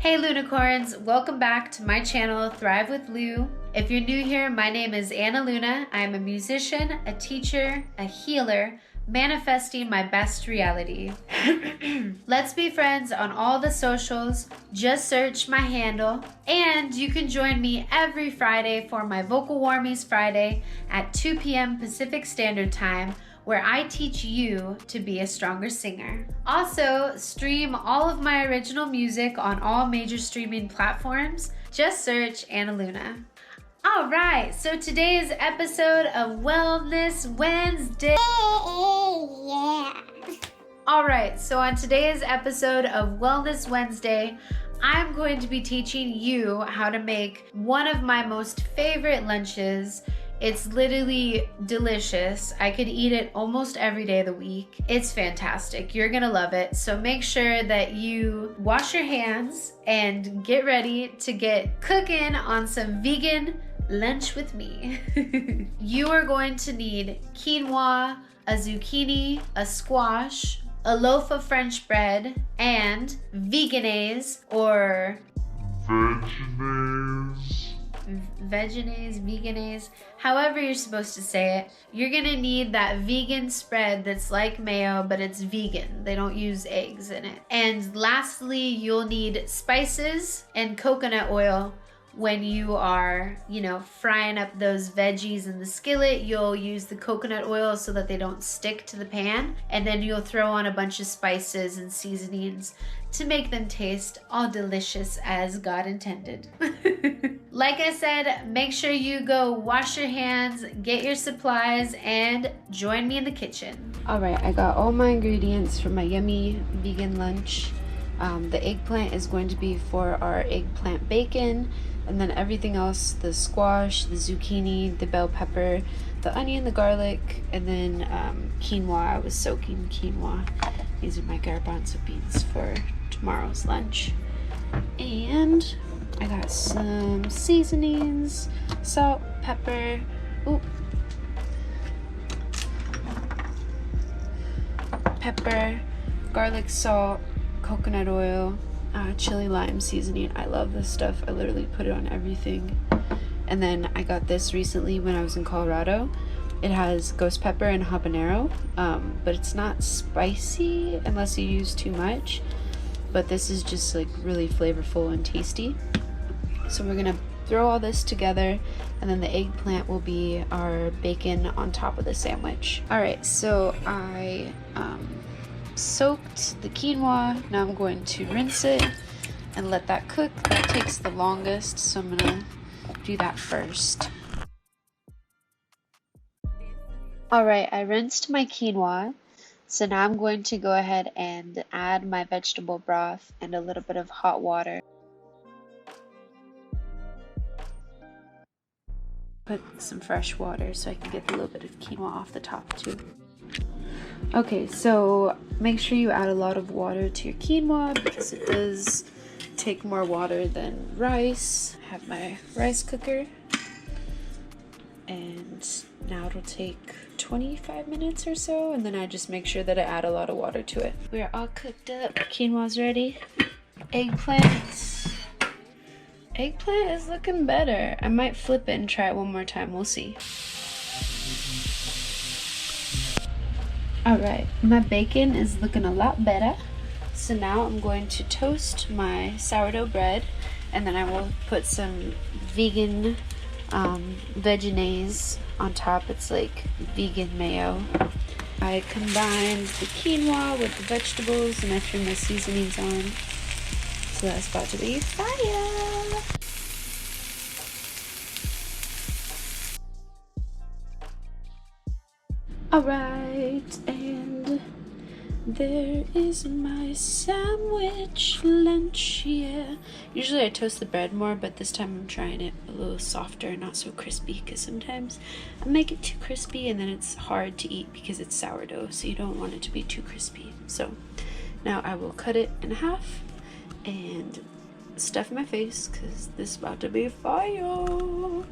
Hey Loonicorns, welcome back to my channel, Thrive with Lou. If you're new here, my name is Anna Luna. I am a musician, a teacher, a healer, manifesting my best reality. Let's be friends on all the socials. Just search my handle. And you can join me every Friday for my Vocal Warmies Friday at 2 p.m. Pacific Standard Time, where I teach you to be a stronger singer. Also, stream all of my original music on all major streaming platforms. Just search Anna Luna. All right, so today's episode of Wellness Wednesday. Yeah. All right, so on today's episode of Wellness Wednesday, I'm going to be teaching you how to make one of my most favorite lunches. It's literally delicious. I could eat it almost every day of the week. It's fantastic. You're gonna love it. So make sure that you wash your hands and get ready to get cooking on some vegan lunch with me. You are going to need quinoa, a zucchini, a squash, a loaf of French bread, and veganese or veganese, however you're supposed to say it. You're gonna need that vegan spread that's like mayo, but it's vegan. They don't use eggs in it. And lastly, you'll need spices and coconut oil. When you are, frying up those veggies in the skillet, you'll use the coconut oil so that they don't stick to the pan. And then you'll throw on a bunch of spices and seasonings to make them taste all delicious as God intended. Like I said, make sure you go wash your hands, get your supplies, and join me in the kitchen. All right, I got all my ingredients for my yummy vegan lunch. The eggplant is going to be for our eggplant bacon, and then everything else, the squash, the zucchini, the bell pepper, the onion, the garlic, and then quinoa. I was soaking quinoa. These are my garbanzo beans for tomorrow's lunch. And I got some seasonings, salt, pepper, garlic, salt, coconut oil, chili lime seasoning. I love this stuff. I literally put it on everything. And then I got this recently when I was in Colorado. It has ghost pepper and habanero, but it's not spicy unless you use too much. But this is just like really flavorful and tasty. So we're gonna throw all this together, and then the eggplant will be our bacon on top of the sandwich. All right, so I soaked the quinoa. Now I'm going to rinse it and let that cook. That takes the longest, so I'm gonna do that first. All right, I rinsed my quinoa. So now I'm going to go ahead and add my vegetable broth and a little bit of hot water. Put some fresh water so I can get a little bit of quinoa off the top too. Okay, so make sure you add a lot of water to your quinoa because it does take more water than rice. I have my rice cooker, and now it'll take 25 minutes or so, and then I just make sure that I add a lot of water to it. We're all cooked up. Quinoa's ready. Eggplant is looking better. I might flip it and try it one more time. We'll see. All right, my bacon is looking a lot better. So now I'm going to toast my sourdough bread, and then I will put some vegan veganese on top. It's like vegan mayo. I combined the quinoa with the vegetables, and I threw my seasonings on. So that's about to be fire. Alright, and there is my sandwich lunch, yeah. Usually I toast the bread more, but this time I'm trying it a little softer, not so crispy, because sometimes I make it too crispy and then it's hard to eat because it's sourdough, so you don't want it to be too crispy. So now I will cut it in half and stuff my face because this is about to be fire.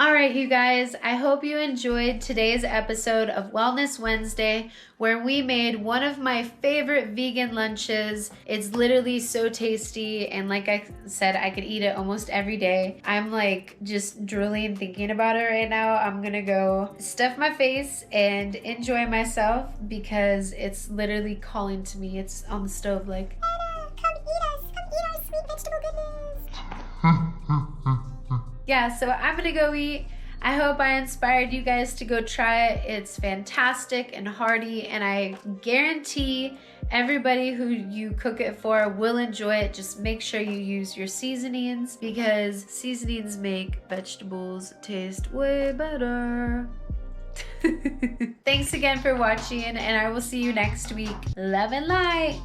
All right, you guys, I hope you enjoyed today's episode of Wellness Wednesday, where we made one of my favorite vegan lunches. It's literally so tasty, and like I said, I could eat it almost every day. I'm like just drooling thinking about it right now. I'm gonna go stuff my face and enjoy myself because it's literally calling to me. It's on the stove like, Anna, come eat our sweet vegetable goodness. Yeah, so I'm gonna go eat. I hope I inspired you guys to go try it. It's fantastic and hearty, and I guarantee everybody who you cook it for will enjoy it. Just make sure you use your seasonings because seasonings make vegetables taste way better. Thanks again for watching, and I will see you next week. Love and light.